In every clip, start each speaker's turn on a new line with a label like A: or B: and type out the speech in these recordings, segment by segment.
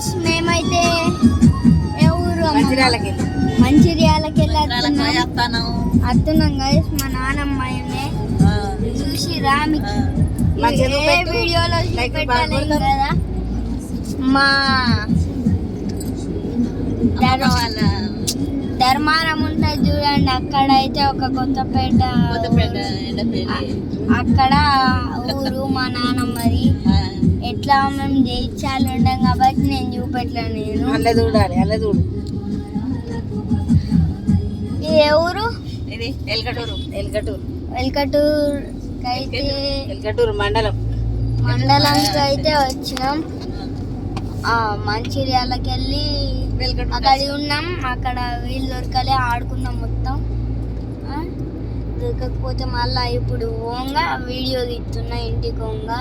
A: Friends మేమైతే ఎవరు మంచిర్యాలకి వస్తున్నాం గైస్. మా నాన్నమ్మాయినే చూసి రామికి ఏ వీడియోలో పెట్టలేదు కదా. మా ధర్మారం ఉంటుంది చూడండి, అక్కడైతే ఒక కొత్తపేట అక్కడ ఊరు మా నాన్నమ్మది. ఎట్లా మేము జయించాలి ఉండం కాబట్టి నేను చూపెట్టలేను. నేను
B: అలా చూడాలి, అలా చూడు.
A: ఇది ఎవరు?
B: ఇది ఎల్కటూరు.
A: ఎల్కటూరు మండలంకి అయితే వచ్చినాం. మంచిర్యాలకి వెళ్ళి అక్కడ ఉన్నాం. అక్కడ వీళ్ళు దొరకలే, ఆడుకున్నాం మొత్తం. దొరకకపోతే మళ్ళీ ఇప్పుడు ఓంగా వీడియో తీస్తున్నా ఇంటికి ఓంగా.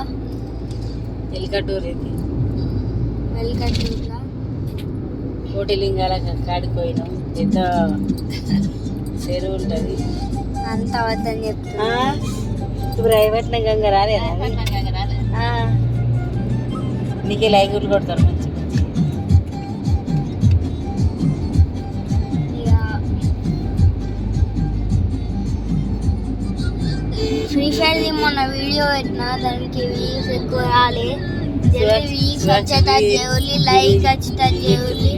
A: వెల్కటూరులో
B: కోటిలింగాల కాడిపోయినాం. పెద్ద చెరువు ఉంటుంది.
A: అంత వద్దని చెప్తున్నా.
B: ఇప్పుడు రైవట్న గంగ రాలేదా? నీకే లైకులు కొడతారు మంచి.
A: శ్రీశైలి మొన్న వీడియో పెట్టినా, దానికి వ్యూస్ ఎక్కువ రాలే. వ్యూస్ వచ్చేటట్టు చేయాలి, లైక్ వచ్చేటట్టు చేయాలి,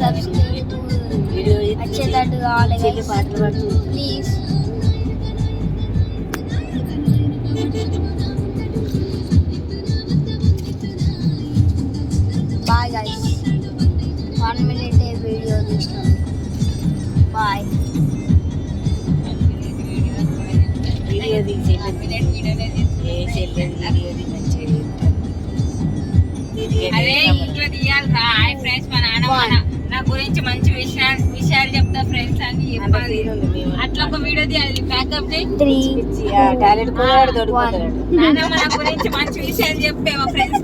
A: సబ్స్క్రైబ్ వచ్చేటట్టు కావాలి please. Bye guys, 1 minute video తీసినాం. బాయ్.
B: వీడియో తీసి
C: అదే ఇంట్లో తీయాలిరా. హాయ్ ఫ్రెండ్స్, మా నాన్న నా గురించి మంచి విషయాలు చెప్తా ఫ్రెండ్స్ అని చెప్పాలి. అట్లా ఒక వీడియో తీయాలి. ప్యాకప్
B: టాలెంట్ కూడా
C: నాన్న మన గురించి మంచి విషయాలు చెప్పే మా ఫ్రెండ్స్.